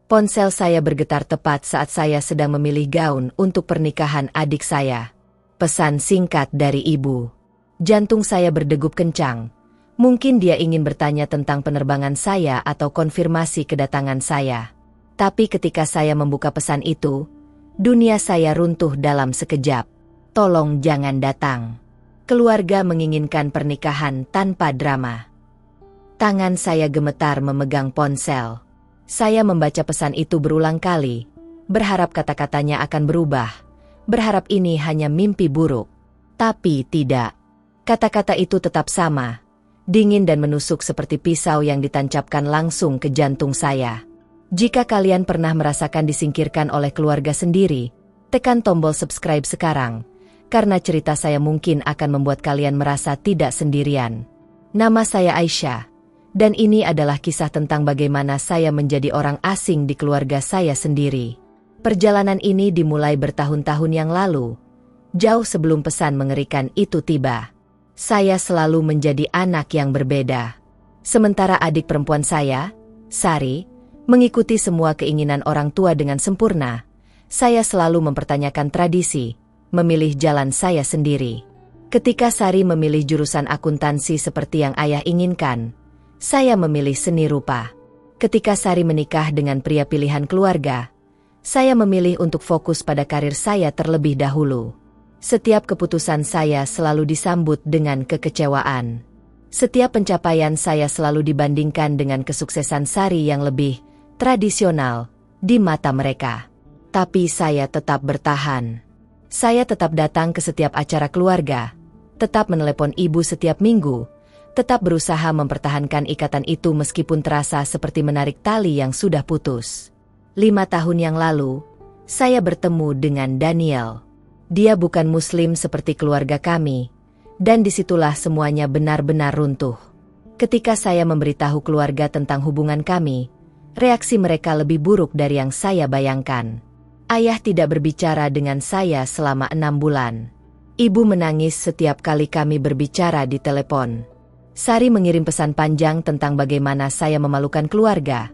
Ponsel saya bergetar tepat saat saya sedang memilih gaun untuk pernikahan adik saya. Pesan singkat dari ibu. Jantung saya berdegup kencang. Mungkin dia ingin bertanya tentang penerbangan saya atau konfirmasi kedatangan saya. Tapi ketika saya membuka pesan itu, dunia saya runtuh dalam sekejap. Tolong jangan datang. Keluarga menginginkan pernikahan tanpa drama. Tangan saya gemetar memegang ponsel. Saya membaca pesan itu berulang kali, berharap kata-katanya akan berubah, berharap ini hanya mimpi buruk. Tapi tidak. Kata-kata itu tetap sama, dingin dan menusuk seperti pisau yang ditancapkan langsung ke jantung saya. Jika kalian pernah merasakan disingkirkan oleh keluarga sendiri, tekan tombol subscribe sekarang, karena cerita saya mungkin akan membuat kalian merasa tidak sendirian. Nama saya Aisyah. Dan ini adalah kisah tentang bagaimana saya menjadi orang asing di keluarga saya sendiri. Perjalanan ini dimulai bertahun-tahun yang lalu, jauh sebelum pesan mengerikan itu tiba. Saya selalu menjadi anak yang berbeda. Sementara adik perempuan saya, Sari, mengikuti semua keinginan orang tua dengan sempurna, saya selalu mempertanyakan tradisi, memilih jalan saya sendiri. Ketika Sari memilih jurusan akuntansi seperti yang ayah inginkan, saya memilih seni rupa. Ketika Sari menikah dengan pria pilihan keluarga, saya memilih untuk fokus pada karir saya terlebih dahulu. Setiap keputusan saya selalu disambut dengan kekecewaan. Setiap pencapaian saya selalu dibandingkan dengan kesuksesan Sari yang lebih tradisional di mata mereka. Tapi saya tetap bertahan. Saya tetap datang ke setiap acara keluarga, tetap menelepon ibu setiap minggu, tetap berusaha mempertahankan ikatan itu meskipun terasa seperti menarik tali yang sudah putus. 5 tahun yang lalu, saya bertemu dengan Daniel. Dia bukan Muslim seperti keluarga kami, dan disitulah semuanya benar-benar runtuh. Ketika saya memberitahu keluarga tentang hubungan kami, reaksi mereka lebih buruk dari yang saya bayangkan. Ayah tidak berbicara dengan saya selama 6 bulan. Ibu menangis setiap kali kami berbicara di telepon. Sari mengirim pesan panjang tentang bagaimana saya memalukan keluarga,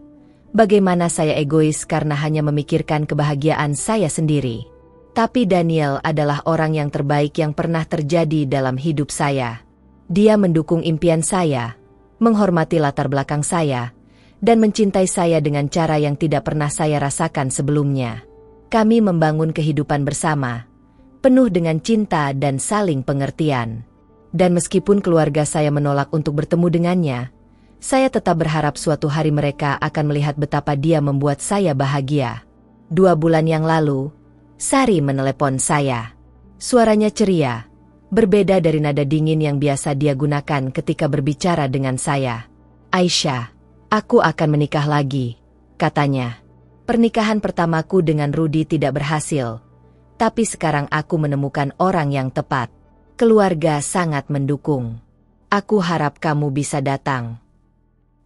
bagaimana saya egois karena hanya memikirkan kebahagiaan saya sendiri. Tapi Daniel adalah orang yang terbaik yang pernah terjadi dalam hidup saya. Dia mendukung impian saya, menghormati latar belakang saya, dan mencintai saya dengan cara yang tidak pernah saya rasakan sebelumnya. Kami membangun kehidupan bersama, penuh dengan cinta dan saling pengertian. Dan meskipun keluarga saya menolak untuk bertemu dengannya, saya tetap berharap suatu hari mereka akan melihat betapa dia membuat saya bahagia. 2 bulan yang lalu, Sari menelepon saya. Suaranya ceria, berbeda dari nada dingin yang biasa dia gunakan ketika berbicara dengan saya. Aisyah, aku akan menikah lagi, katanya. Pernikahan pertamaku dengan Rudy tidak berhasil, tapi sekarang aku menemukan orang yang tepat. Keluarga sangat mendukung. Aku harap kamu bisa datang.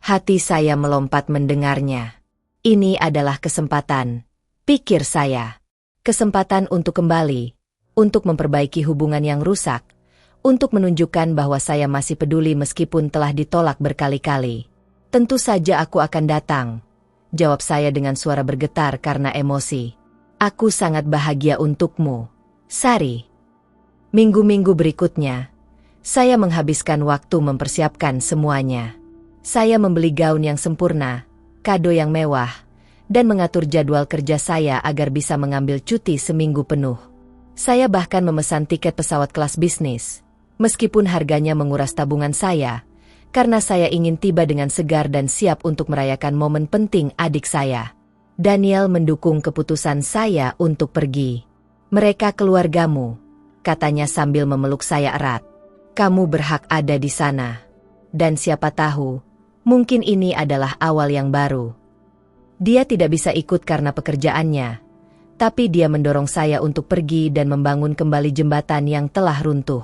Hati saya melompat mendengarnya. Ini adalah kesempatan, pikir saya. Kesempatan untuk kembali, untuk memperbaiki hubungan yang rusak, untuk menunjukkan bahwa saya masih peduli meskipun telah ditolak berkali-kali. Tentu saja aku akan datang, jawab saya dengan suara bergetar karena emosi. Aku sangat bahagia untukmu, Sari. Minggu-minggu berikutnya, saya menghabiskan waktu mempersiapkan semuanya. Saya membeli gaun yang sempurna, kado yang mewah, dan mengatur jadwal kerja saya agar bisa mengambil cuti seminggu penuh. Saya bahkan memesan tiket pesawat kelas bisnis, meskipun harganya menguras tabungan saya, karena saya ingin tiba dengan segar dan siap untuk merayakan momen penting adik saya. Daniel mendukung keputusan saya untuk pergi. Mereka keluargamu, katanya sambil memeluk saya erat. Kamu berhak ada di sana. Dan siapa tahu, mungkin ini adalah awal yang baru. Dia tidak bisa ikut karena pekerjaannya, tapi dia mendorong saya untuk pergi dan membangun kembali jembatan yang telah runtuh.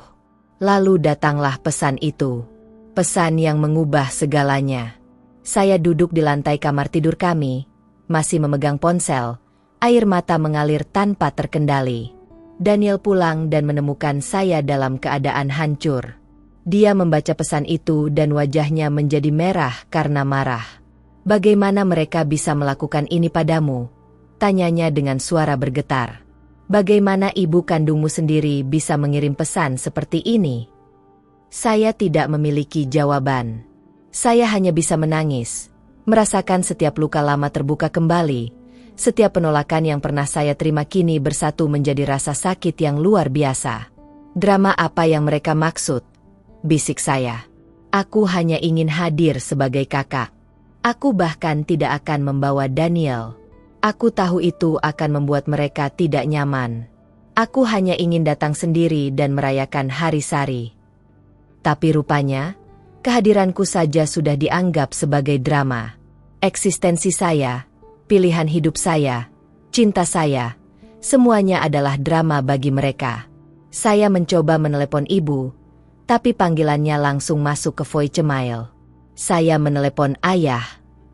Lalu datanglah pesan itu. Pesan yang mengubah segalanya. Saya duduk di lantai kamar tidur kami, masih memegang ponsel, air mata mengalir tanpa terkendali. Daniel pulang dan menemukan saya dalam keadaan hancur. Dia membaca pesan itu dan wajahnya menjadi merah karena marah. Bagaimana mereka bisa melakukan ini padamu? Tanyanya dengan suara bergetar. Bagaimana ibu kandungmu sendiri bisa mengirim pesan seperti ini? Saya tidak memiliki jawaban. Saya hanya bisa menangis, merasakan setiap luka lama terbuka kembali, setiap penolakan yang pernah saya terima kini bersatu menjadi rasa sakit yang luar biasa. Drama apa yang mereka maksud? Bisik saya. Aku hanya ingin hadir sebagai kakak. Aku bahkan tidak akan membawa Daniel. Aku tahu itu akan membuat mereka tidak nyaman. Aku hanya ingin datang sendiri dan merayakan hari Sari. Tapi rupanya, kehadiranku saja sudah dianggap sebagai drama. Eksistensi saya, pilihan hidup saya, cinta saya, semuanya adalah drama bagi mereka. Saya mencoba menelepon ibu, tapi panggilannya langsung masuk ke voicemail. Saya menelepon ayah,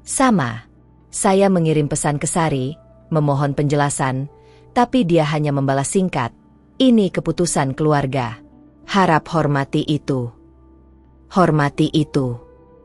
sama. Saya mengirim pesan ke Sari, memohon penjelasan, tapi dia hanya membalas singkat, "Ini keputusan keluarga. Harap hormati itu." Hormati itu.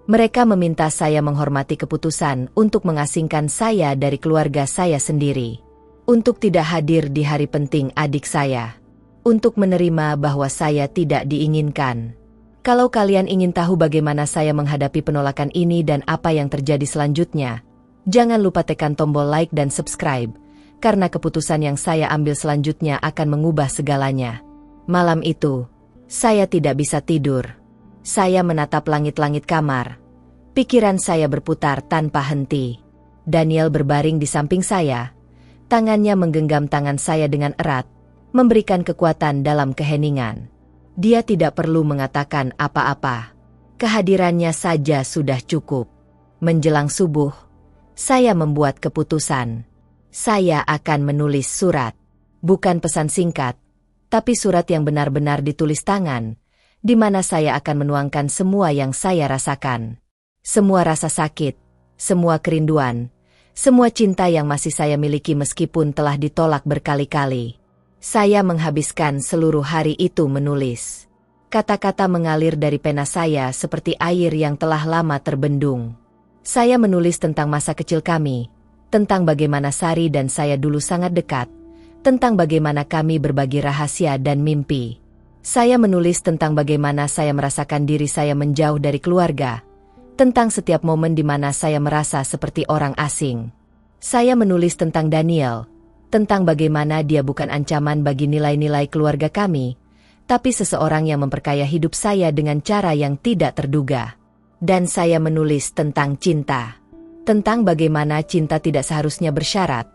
Mereka meminta saya menghormati keputusan untuk mengasingkan saya dari keluarga saya sendiri. Untuk tidak hadir di hari penting adik saya. Untuk menerima bahwa saya tidak diinginkan. Kalau kalian ingin tahu bagaimana saya menghadapi penolakan ini dan apa yang terjadi selanjutnya, jangan lupa tekan tombol like dan subscribe, karena keputusan yang saya ambil selanjutnya akan mengubah segalanya. Malam itu, saya tidak bisa tidur. Saya menatap langit-langit kamar. Pikiran saya berputar tanpa henti. Daniel berbaring di samping saya. Tangannya menggenggam tangan saya dengan erat, memberikan kekuatan dalam keheningan. Dia tidak perlu mengatakan apa-apa. Kehadirannya saja sudah cukup. Menjelang subuh, saya membuat keputusan. Saya akan menulis surat. Bukan pesan singkat, tapi surat yang benar-benar ditulis tangan, di mana saya akan menuangkan semua yang saya rasakan. Semua rasa sakit, semua kerinduan, semua cinta yang masih saya miliki meskipun telah ditolak berkali-kali. Saya menghabiskan seluruh hari itu menulis. Kata-kata mengalir dari pena saya seperti air yang telah lama terbendung. Saya menulis tentang masa kecil kami, tentang bagaimana Sari dan saya dulu sangat dekat, tentang bagaimana kami berbagi rahasia dan mimpi. Saya menulis tentang bagaimana saya merasakan diri saya menjauh dari keluarga, tentang setiap momen di mana saya merasa seperti orang asing. Saya menulis tentang Daniel, tentang bagaimana dia bukan ancaman bagi nilai-nilai keluarga kami, tapi seseorang yang memperkaya hidup saya dengan cara yang tidak terduga. Dan saya menulis tentang cinta, tentang bagaimana cinta tidak seharusnya bersyarat,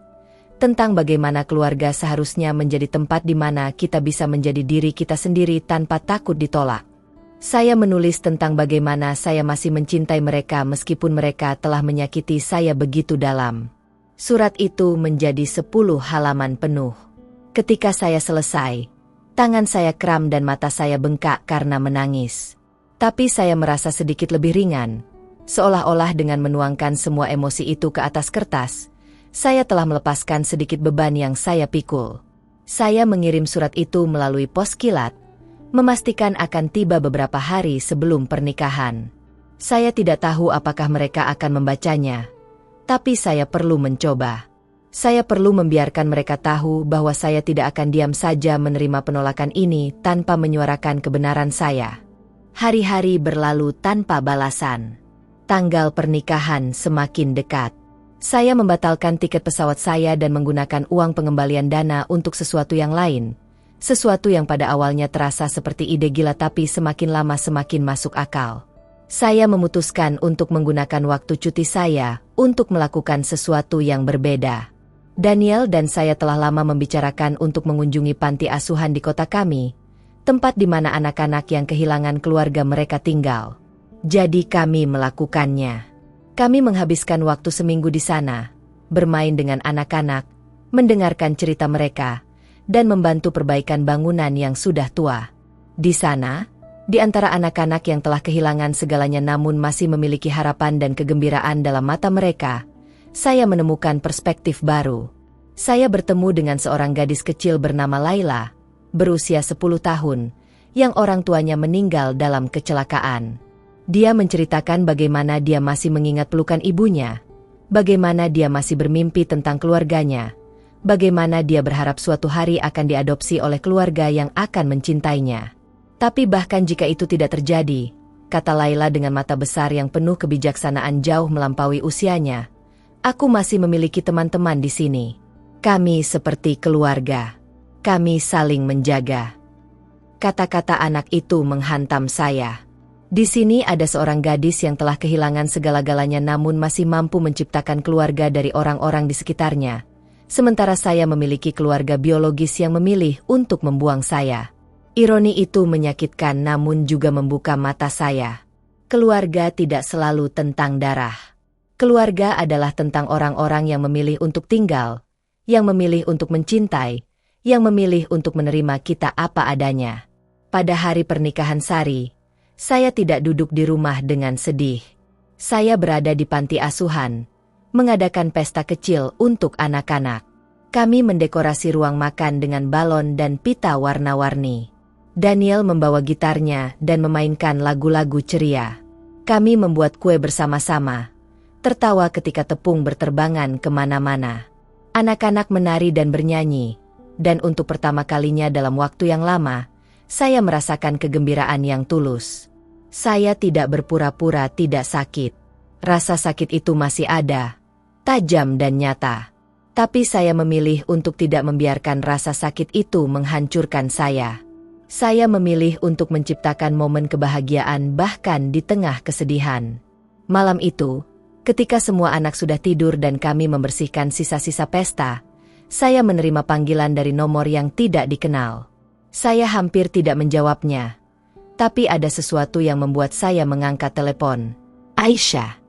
tentang bagaimana keluarga seharusnya menjadi tempat di mana kita bisa menjadi diri kita sendiri tanpa takut ditolak. Saya menulis tentang bagaimana saya masih mencintai mereka meskipun mereka telah menyakiti saya begitu dalam. Surat itu menjadi 10 halaman penuh. Ketika saya selesai, tangan saya kram dan mata saya bengkak karena menangis. Tapi saya merasa sedikit lebih ringan, seolah-olah dengan menuangkan semua emosi itu ke atas kertas, saya telah melepaskan sedikit beban yang saya pikul. Saya mengirim surat itu melalui pos kilat, memastikan akan tiba beberapa hari sebelum pernikahan. Saya tidak tahu apakah mereka akan membacanya, tapi saya perlu mencoba. Saya perlu membiarkan mereka tahu bahwa saya tidak akan diam saja menerima penolakan ini tanpa menyuarakan kebenaran saya. Hari-hari berlalu tanpa balasan. Tanggal pernikahan semakin dekat. Saya membatalkan tiket pesawat saya dan menggunakan uang pengembalian dana untuk sesuatu yang lain. Sesuatu yang pada awalnya terasa seperti ide gila tapi semakin lama semakin masuk akal. Saya memutuskan untuk menggunakan waktu cuti saya untuk melakukan sesuatu yang berbeda. Daniel dan saya telah lama membicarakan untuk mengunjungi panti asuhan di kota kami, tempat di mana anak-anak yang kehilangan keluarga mereka tinggal. Jadi kami melakukannya. Kami menghabiskan waktu seminggu di sana, bermain dengan anak-anak, mendengarkan cerita mereka, dan membantu perbaikan bangunan yang sudah tua. Di sana, di antara anak-anak yang telah kehilangan segalanya namun masih memiliki harapan dan kegembiraan dalam mata mereka, saya menemukan perspektif baru. Saya bertemu dengan seorang gadis kecil bernama Laila, berusia 10 tahun, yang orang tuanya meninggal dalam kecelakaan. Dia menceritakan bagaimana dia masih mengingat pelukan ibunya, bagaimana dia masih bermimpi tentang keluarganya, bagaimana dia berharap suatu hari akan diadopsi oleh keluarga yang akan mencintainya. Tapi bahkan jika itu tidak terjadi, kata Laila dengan mata besar yang penuh kebijaksanaan jauh melampaui usianya, aku masih memiliki teman-teman di sini. Kami seperti keluarga. Kami saling menjaga. Kata-kata anak itu menghantam saya. Di sini ada seorang gadis yang telah kehilangan segala-galanya namun masih mampu menciptakan keluarga dari orang-orang di sekitarnya. Sementara saya memiliki keluarga biologis yang memilih untuk membuang saya. Ironi itu menyakitkan namun juga membuka mata saya. Keluarga tidak selalu tentang darah. Keluarga adalah tentang orang-orang yang memilih untuk tinggal, yang memilih untuk mencintai, yang memilih untuk menerima kita apa adanya. Pada hari pernikahan Sari, saya tidak duduk di rumah dengan sedih. Saya berada di panti asuhan, mengadakan pesta kecil untuk anak-anak. Kami mendekorasi ruang makan dengan balon dan pita warna-warni. Daniel membawa gitarnya dan memainkan lagu-lagu ceria. Kami membuat kue bersama-sama, tertawa ketika tepung berterbangan kemana-mana. Anak-anak menari dan bernyanyi, dan untuk pertama kalinya dalam waktu yang lama, saya merasakan kegembiraan yang tulus. Saya tidak berpura-pura tidak sakit. Rasa sakit itu masih ada, tajam dan nyata. Tapi saya memilih untuk tidak membiarkan rasa sakit itu menghancurkan saya. Saya memilih untuk menciptakan momen kebahagiaan bahkan di tengah kesedihan. Malam itu, ketika semua anak sudah tidur dan kami membersihkan sisa-sisa pesta, saya menerima panggilan dari nomor yang tidak dikenal. Saya hampir tidak menjawabnya, tapi ada sesuatu yang membuat saya mengangkat telepon. Aisyah.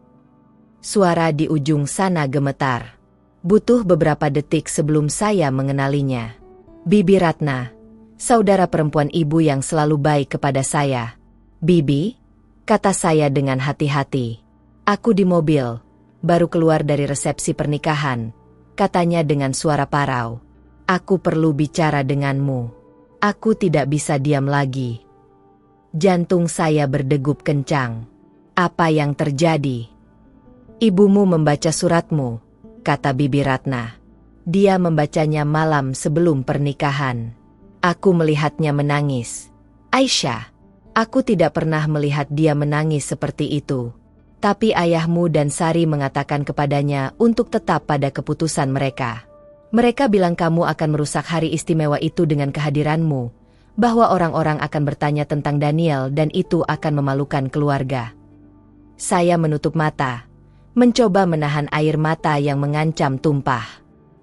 Suara di ujung sana gemetar. Butuh beberapa detik sebelum saya mengenalinya. Bibi Ratna, saudara perempuan ibu yang selalu baik kepada saya. Bibi, kata saya dengan hati-hati. Aku di mobil, baru keluar dari resepsi pernikahan, katanya dengan suara parau. Aku perlu bicara denganmu. Aku tidak bisa diam lagi. Jantung saya berdegup kencang. Apa yang terjadi? Ibumu membaca suratmu, kata Bibi Ratna. Dia membacanya malam sebelum pernikahan. Aku melihatnya menangis. Aisyah, aku tidak pernah melihat dia menangis seperti itu. Tapi ayahmu dan Sari mengatakan kepadanya untuk tetap pada keputusan mereka. Mereka bilang kamu akan merusak hari istimewa itu dengan kehadiranmu, bahwa orang-orang akan bertanya tentang Daniel dan itu akan memalukan keluarga. Saya menutup mata, mencoba menahan air mata yang mengancam tumpah.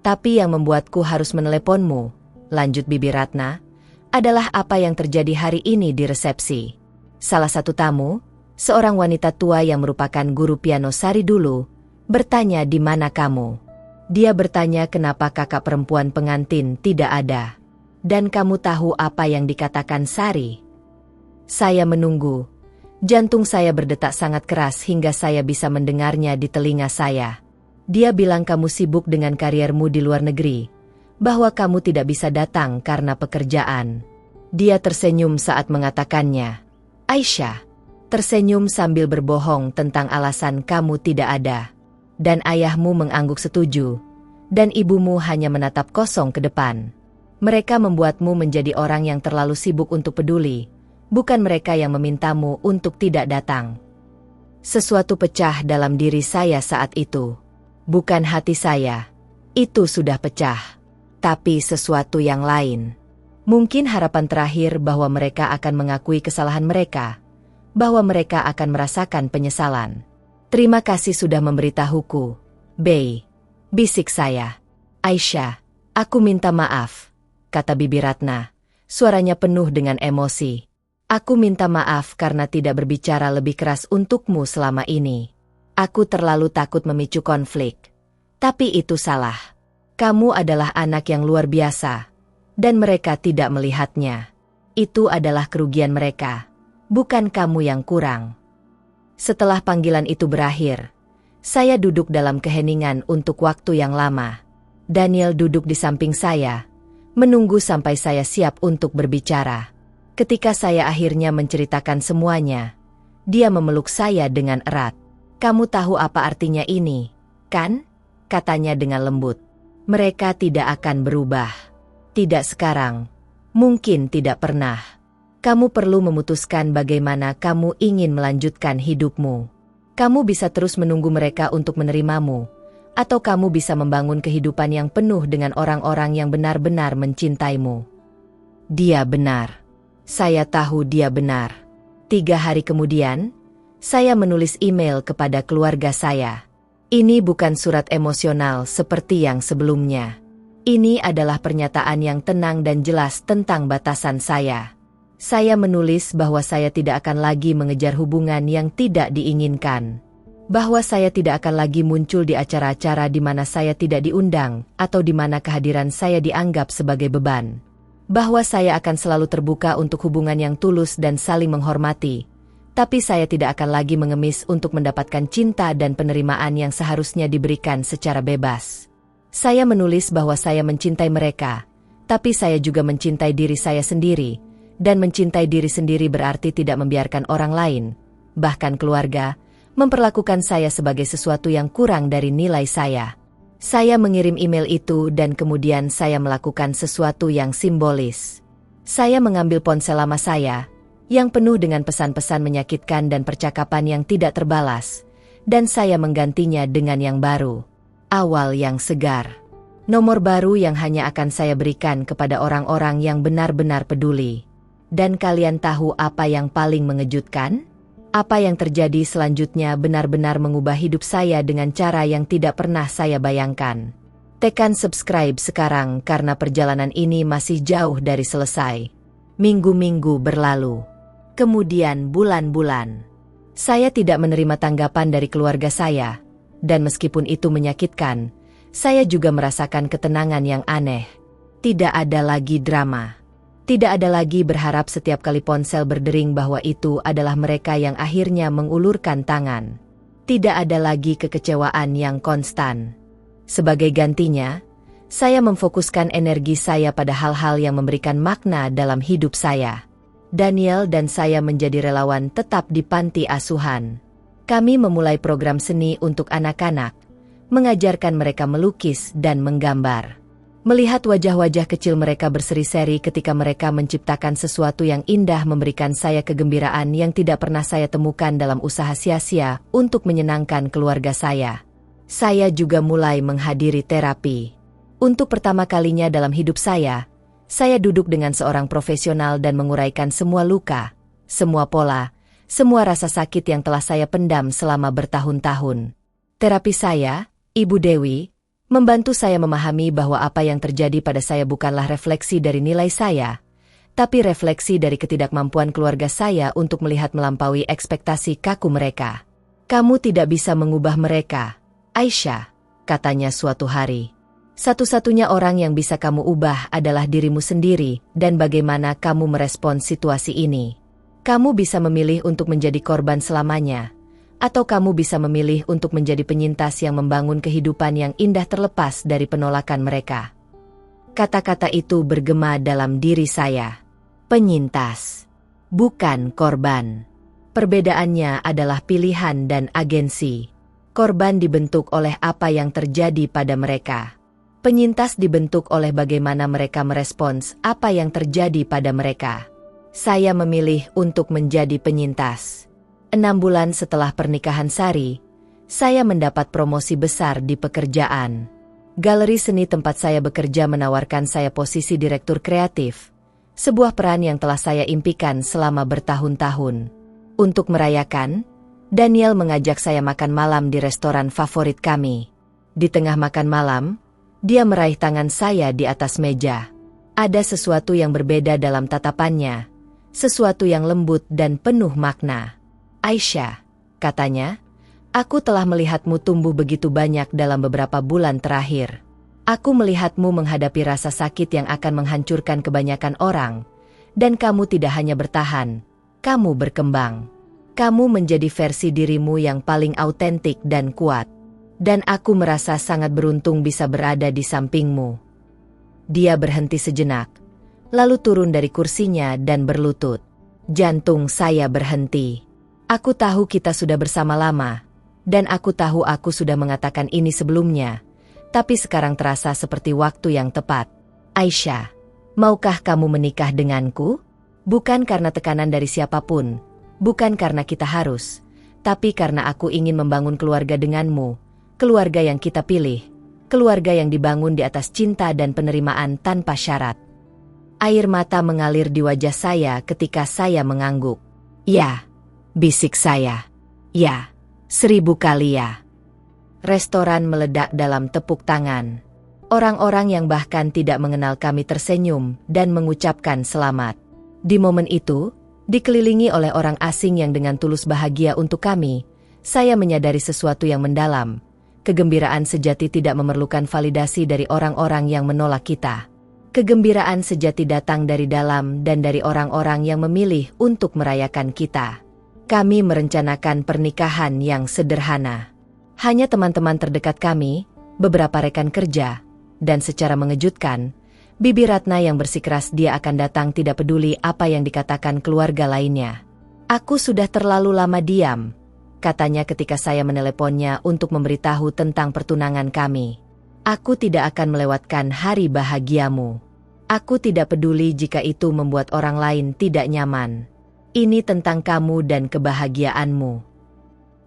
Tapi yang membuatku harus meneleponmu, lanjut Bibi Ratna, adalah apa yang terjadi hari ini di resepsi. Salah satu tamu, seorang wanita tua yang merupakan guru piano Sari dulu, bertanya di mana kamu. Dia bertanya kenapa kakak perempuan pengantin tidak ada. Dan kamu tahu apa yang dikatakan Sari? Saya menunggu. Jantung saya berdetak sangat keras hingga saya bisa mendengarnya di telinga saya. Dia bilang kamu sibuk dengan kariermu di luar negeri, bahwa kamu tidak bisa datang karena pekerjaan. Dia tersenyum saat mengatakannya. Aisyah, tersenyum sambil berbohong tentang alasan kamu tidak ada. Dan ayahmu mengangguk setuju, dan ibumu hanya menatap kosong ke depan. Mereka membuatmu menjadi orang yang terlalu sibuk untuk peduli, bukan mereka yang memintamu untuk tidak datang. Sesuatu pecah dalam diri saya saat itu. Bukan hati saya, itu sudah pecah. Tapi sesuatu yang lain. Mungkin harapan terakhir bahwa mereka akan mengakui kesalahan mereka, bahwa mereka akan merasakan penyesalan. Terima kasih sudah memberitahuku, Bey, bisik saya. Aisyah, aku minta maaf, kata Bibi Ratna, suaranya penuh dengan emosi. Aku minta maaf karena tidak berbicara lebih keras untukmu selama ini. Aku terlalu takut memicu konflik. Tapi itu salah. Kamu adalah anak yang luar biasa, dan mereka tidak melihatnya. Itu adalah kerugian mereka, bukan kamu yang kurang. Setelah panggilan itu berakhir, saya duduk dalam keheningan untuk waktu yang lama. Daniel duduk di samping saya, menunggu sampai saya siap untuk berbicara. Ketika saya akhirnya menceritakan semuanya, Dia memeluk saya dengan erat. "Kamu tahu apa artinya ini, kan?" katanya dengan lembut. "Mereka tidak akan berubah. Tidak sekarang. Mungkin tidak pernah. Kamu perlu memutuskan bagaimana kamu ingin melanjutkan hidupmu. Kamu bisa terus menunggu mereka untuk menerimamu, atau kamu bisa membangun kehidupan yang penuh dengan orang-orang yang benar-benar mencintaimu." Dia benar. Saya tahu dia benar. 3 hari kemudian, saya menulis email kepada keluarga saya. Ini bukan surat emosional seperti yang sebelumnya. Ini adalah pernyataan yang tenang dan jelas tentang batasan saya. Saya menulis bahwa saya tidak akan lagi mengejar hubungan yang tidak diinginkan. Bahwa saya tidak akan lagi muncul di acara-acara di mana saya tidak diundang atau di mana kehadiran saya dianggap sebagai beban. Bahwa saya akan selalu terbuka untuk hubungan yang tulus dan saling menghormati, tapi saya tidak akan lagi mengemis untuk mendapatkan cinta dan penerimaan yang seharusnya diberikan secara bebas. Saya menulis bahwa saya mencintai mereka, tapi saya juga mencintai diri saya sendiri, dan mencintai diri sendiri berarti tidak membiarkan orang lain, bahkan keluarga, memperlakukan saya sebagai sesuatu yang kurang dari nilai saya. Saya mengirim email itu dan kemudian saya melakukan sesuatu yang simbolis. Saya mengambil ponsel lama saya, yang penuh dengan pesan-pesan menyakitkan dan percakapan yang tidak terbalas, dan saya menggantinya dengan yang baru. Awal yang segar. Nomor baru yang hanya akan saya berikan kepada orang-orang yang benar-benar peduli. Dan kalian tahu apa yang paling mengejutkan? Apa yang terjadi selanjutnya benar-benar mengubah hidup saya dengan cara yang tidak pernah saya bayangkan. Tekan subscribe sekarang karena perjalanan ini masih jauh dari selesai. Minggu-minggu berlalu. Kemudian bulan-bulan. Saya tidak menerima tanggapan dari keluarga saya. Dan meskipun itu menyakitkan, saya juga merasakan ketenangan yang aneh. Tidak ada lagi drama. Tidak ada lagi berharap setiap kali ponsel berdering bahwa itu adalah mereka yang akhirnya mengulurkan tangan. Tidak ada lagi kekecewaan yang konstan. Sebagai gantinya, saya memfokuskan energi saya pada hal-hal yang memberikan makna dalam hidup saya. Daniel dan saya menjadi relawan tetap di panti asuhan. Kami memulai program seni untuk anak-anak, mengajarkan mereka melukis dan menggambar. Melihat wajah-wajah kecil mereka berseri-seri ketika mereka menciptakan sesuatu yang indah memberikan saya kegembiraan yang tidak pernah saya temukan dalam usaha sia-sia untuk menyenangkan keluarga saya. Saya juga mulai menghadiri terapi. Untuk pertama kalinya dalam hidup saya duduk dengan seorang profesional dan menguraikan semua luka, semua pola, semua rasa sakit yang telah saya pendam selama bertahun-tahun. Terapi saya, Ibu Dewi, membantu saya memahami bahwa apa yang terjadi pada saya bukanlah refleksi dari nilai saya, tapi refleksi dari ketidakmampuan keluarga saya untuk melihat melampaui ekspektasi kaku mereka. "Kamu tidak bisa mengubah mereka, Aisyah," katanya suatu hari. "Satu-satunya orang yang bisa kamu ubah adalah dirimu sendiri dan bagaimana kamu merespons situasi ini. Kamu bisa memilih untuk menjadi korban selamanya, atau kamu bisa memilih untuk menjadi penyintas yang membangun kehidupan yang indah terlepas dari penolakan mereka." Kata-kata itu bergema dalam diri saya. Penyintas, bukan korban. Perbedaannya adalah pilihan dan agensi. Korban dibentuk oleh apa yang terjadi pada mereka. Penyintas dibentuk oleh bagaimana mereka merespons apa yang terjadi pada mereka. Saya memilih untuk menjadi penyintas. 6 bulan setelah pernikahan Sari, saya mendapat promosi besar di pekerjaan. Galeri seni tempat saya bekerja menawarkan saya posisi direktur kreatif, sebuah peran yang telah saya impikan selama bertahun-tahun. Untuk merayakan, Daniel mengajak saya makan malam di restoran favorit kami. Di tengah makan malam, dia meraih tangan saya di atas meja. Ada sesuatu yang berbeda dalam tatapannya, sesuatu yang lembut dan penuh makna. "Aisyah," katanya, "aku telah melihatmu tumbuh begitu banyak dalam beberapa bulan terakhir. Aku melihatmu menghadapi rasa sakit yang akan menghancurkan kebanyakan orang, dan kamu tidak hanya bertahan, kamu berkembang. Kamu menjadi versi dirimu yang paling autentik dan kuat. Dan aku merasa sangat beruntung bisa berada di sampingmu." Dia berhenti sejenak, lalu turun dari kursinya dan berlutut. Jantung saya berhenti. Aku tahu kita sudah bersama lama, dan aku tahu aku sudah mengatakan ini sebelumnya, tapi sekarang terasa seperti waktu yang tepat. Aisyah, maukah kamu menikah denganku? Bukan karena tekanan dari siapapun, bukan karena kita harus, tapi karena aku ingin membangun keluarga denganmu, keluarga yang kita pilih, keluarga yang dibangun di atas cinta dan penerimaan tanpa syarat. Air mata mengalir di wajah saya ketika saya mengangguk. Ya, bisik saya. Ya, 1000 kali ya. Restoran meledak dalam tepuk tangan. Orang-orang yang bahkan tidak mengenal kami tersenyum dan mengucapkan selamat. Di momen itu, dikelilingi oleh orang asing yang dengan tulus bahagia untuk kami, saya menyadari sesuatu yang mendalam. Kegembiraan sejati tidak memerlukan validasi dari orang-orang yang menolak kita. Kegembiraan sejati datang dari dalam dan dari orang-orang yang memilih untuk merayakan kita. Kami merencanakan pernikahan yang sederhana. Hanya teman-teman terdekat kami, beberapa rekan kerja, dan secara mengejutkan, Bibi Ratna yang bersikeras dia akan datang tidak peduli apa yang dikatakan keluarga lainnya. Aku sudah terlalu lama diam, katanya ketika saya meneleponnya untuk memberitahu tentang pertunangan kami. Aku tidak akan melewatkan hari bahagiamu. Aku tidak peduli jika itu membuat orang lain tidak nyaman. Ini tentang kamu dan kebahagiaanmu.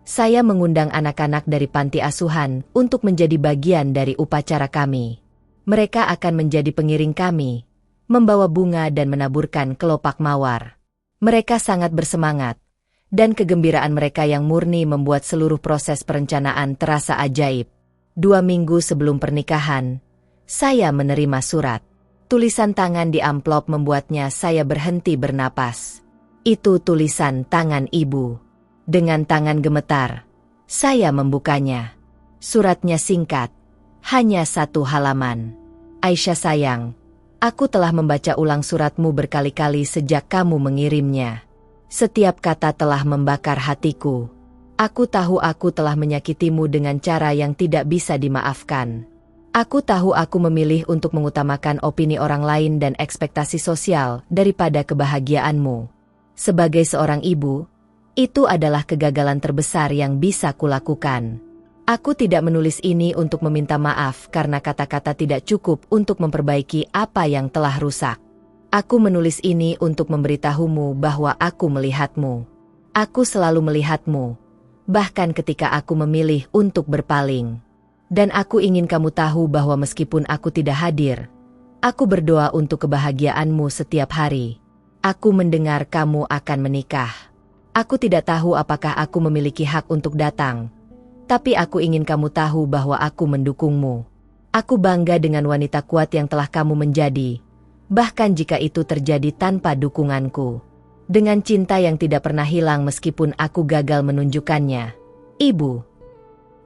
Saya mengundang anak-anak dari panti asuhan untuk menjadi bagian dari upacara kami. Mereka akan menjadi pengiring kami, membawa bunga dan menaburkan kelopak mawar. Mereka sangat bersemangat, dan kegembiraan mereka yang murni membuat seluruh proses perencanaan terasa ajaib. 2 minggu sebelum pernikahan, saya menerima surat. Tulisan tangan di amplop membuatnya saya berhenti bernapas. Itu tulisan tangan ibu. Dengan tangan gemetar, saya membukanya. Suratnya singkat, hanya 1 halaman. Aisyah sayang, aku telah membaca ulang suratmu berkali-kali sejak kamu mengirimnya. Setiap kata telah membakar hatiku. Aku tahu aku telah menyakitimu dengan cara yang tidak bisa dimaafkan. Aku tahu aku memilih untuk mengutamakan opini orang lain dan ekspektasi sosial daripada kebahagiaanmu. Sebagai seorang ibu, itu adalah kegagalan terbesar yang bisa kulakukan. Aku tidak menulis ini untuk meminta maaf karena kata-kata tidak cukup untuk memperbaiki apa yang telah rusak. Aku menulis ini untuk memberitahumu bahwa aku melihatmu. Aku selalu melihatmu, bahkan ketika aku memilih untuk berpaling. Dan aku ingin kamu tahu bahwa meskipun aku tidak hadir, aku berdoa untuk kebahagiaanmu setiap hari. Aku mendengar kamu akan menikah. Aku tidak tahu apakah aku memiliki hak untuk datang, tapi aku ingin kamu tahu bahwa aku mendukungmu. Aku bangga dengan wanita kuat yang telah kamu menjadi, bahkan jika itu terjadi tanpa dukunganku. Dengan cinta yang tidak pernah hilang meskipun aku gagal menunjukkannya. Ibu.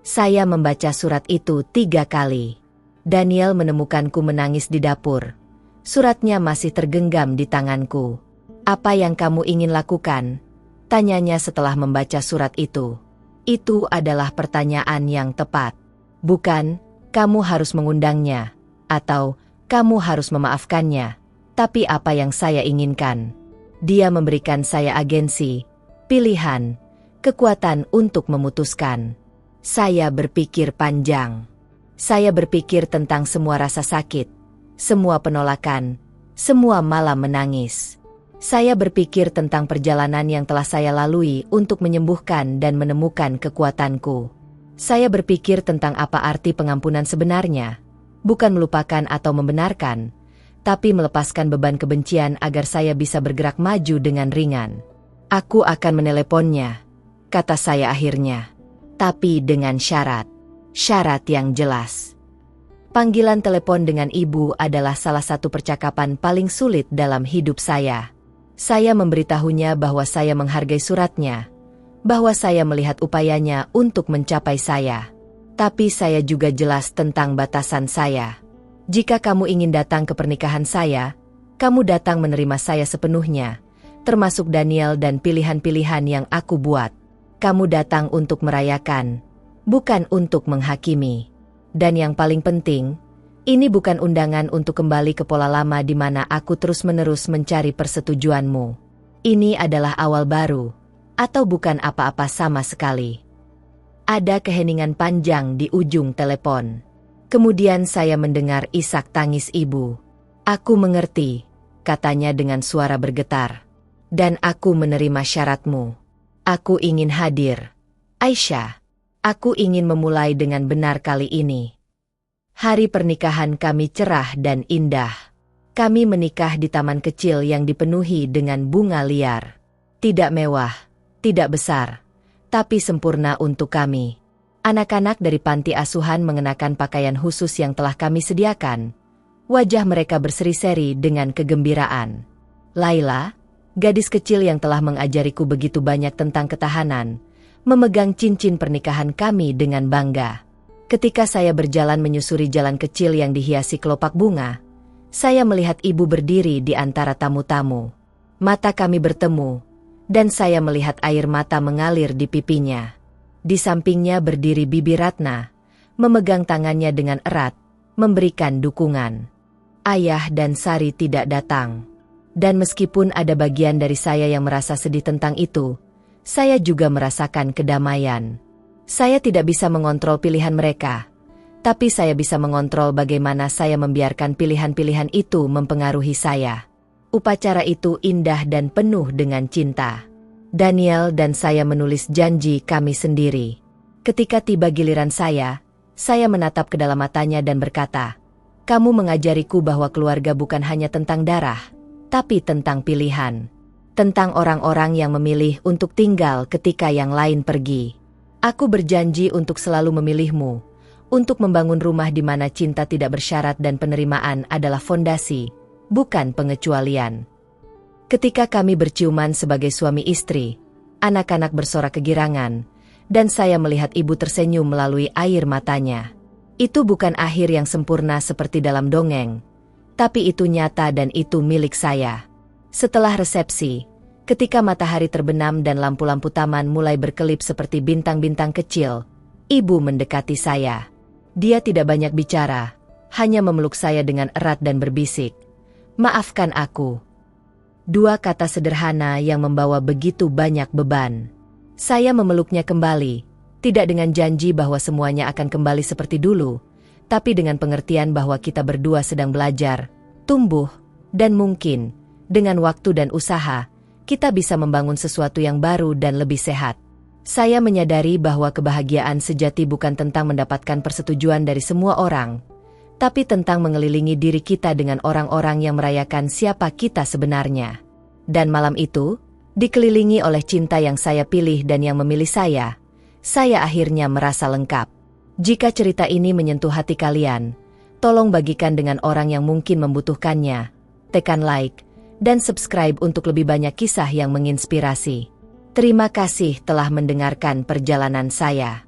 Saya membaca surat itu 3 kali. Daniel menemukanku menangis di dapur. Suratnya masih tergenggam di tanganku. Apa yang kamu ingin lakukan? Tanyanya setelah membaca surat itu. Itu adalah pertanyaan yang tepat. Bukan, kamu harus mengundangnya, atau kamu harus memaafkannya. Tapi apa yang saya inginkan? Dia memberikan saya agensi, pilihan, kekuatan untuk memutuskan. Saya berpikir panjang. Saya berpikir tentang semua rasa sakit, semua penolakan, semua malam menangis. Saya berpikir tentang perjalanan yang telah saya lalui untuk menyembuhkan dan menemukan kekuatanku. Saya berpikir tentang apa arti pengampunan sebenarnya, bukan melupakan atau membenarkan, tapi melepaskan beban kebencian agar saya bisa bergerak maju dengan ringan. Aku akan meneleponnya, kata saya akhirnya. Tapi dengan syarat yang jelas. Panggilan telepon dengan ibu adalah salah satu percakapan paling sulit dalam hidup saya. Saya memberitahunya bahwa saya menghargai suratnya, bahwa saya melihat upayanya untuk mencapai saya. Tapi saya juga jelas tentang batasan saya. Jika kamu ingin datang ke pernikahan saya, kamu datang menerima saya sepenuhnya, termasuk Daniel dan pilihan-pilihan yang aku buat. Kamu datang untuk merayakan, bukan untuk menghakimi. Dan yang paling penting, ini bukan undangan untuk kembali ke pola lama di mana aku terus-menerus mencari persetujuanmu. Ini adalah awal baru, atau bukan apa-apa sama sekali. Ada keheningan panjang di ujung telepon. Kemudian saya mendengar isak tangis ibu. "Aku mengerti," katanya dengan suara bergetar. "Dan aku menerima syaratmu. Aku ingin hadir. Aisyah, aku ingin memulai dengan benar kali ini." Hari pernikahan kami cerah dan indah. Kami menikah di taman kecil yang dipenuhi dengan bunga liar. Tidak mewah, tidak besar, tapi sempurna untuk kami. Anak-anak dari panti asuhan mengenakan pakaian khusus yang telah kami sediakan. Wajah mereka berseri-seri dengan kegembiraan. Laila, gadis kecil yang telah mengajariku begitu banyak tentang ketahanan, memegang cincin pernikahan kami dengan bangga. Ketika saya berjalan menyusuri jalan kecil yang dihiasi kelopak bunga, saya melihat ibu berdiri di antara tamu-tamu. Mata kami bertemu, dan saya melihat air mata mengalir di pipinya. Di sampingnya berdiri Bibi Ratna, memegang tangannya dengan erat, memberikan dukungan. Ayah dan Sari tidak datang. Dan meskipun ada bagian dari saya yang merasa sedih tentang itu, saya juga merasakan kedamaian. Saya tidak bisa mengontrol pilihan mereka, tapi saya bisa mengontrol bagaimana saya membiarkan pilihan-pilihan itu mempengaruhi saya. Upacara itu indah dan penuh dengan cinta. Daniel dan saya menulis janji kami sendiri. Ketika tiba giliran saya menatap ke dalam matanya dan berkata, "Kamu mengajariku bahwa keluarga bukan hanya tentang darah, tapi tentang pilihan. Tentang orang-orang yang memilih untuk tinggal ketika yang lain pergi. Aku berjanji untuk selalu memilihmu, untuk membangun rumah di mana cinta tidak bersyarat dan penerimaan adalah fondasi, bukan pengecualian." Ketika kami berciuman sebagai suami istri, anak-anak bersorak kegirangan, dan saya melihat ibu tersenyum melalui air matanya. Itu bukan akhir yang sempurna seperti dalam dongeng, tapi itu nyata dan itu milik saya. Setelah resepsi, ketika matahari terbenam dan lampu-lampu taman mulai berkelip seperti bintang-bintang kecil, ibu mendekati saya. Dia tidak banyak bicara, hanya memeluk saya dengan erat dan berbisik, "Maafkan aku." Dua kata sederhana yang membawa begitu banyak beban. Saya memeluknya kembali, tidak dengan janji bahwa semuanya akan kembali seperti dulu, tapi dengan pengertian bahwa kita berdua sedang belajar, tumbuh, dan mungkin, dengan waktu dan usaha, kita bisa membangun sesuatu yang baru dan lebih sehat. Saya menyadari bahwa kebahagiaan sejati bukan tentang mendapatkan persetujuan dari semua orang, tapi tentang mengelilingi diri kita dengan orang-orang yang merayakan siapa kita sebenarnya. Dan malam itu, dikelilingi oleh cinta yang saya pilih dan yang memilih saya akhirnya merasa lengkap. Jika cerita ini menyentuh hati kalian, tolong bagikan dengan orang yang mungkin membutuhkannya. Tekan like dan subscribe untuk lebih banyak kisah yang menginspirasi. Terima kasih telah mendengarkan perjalanan saya.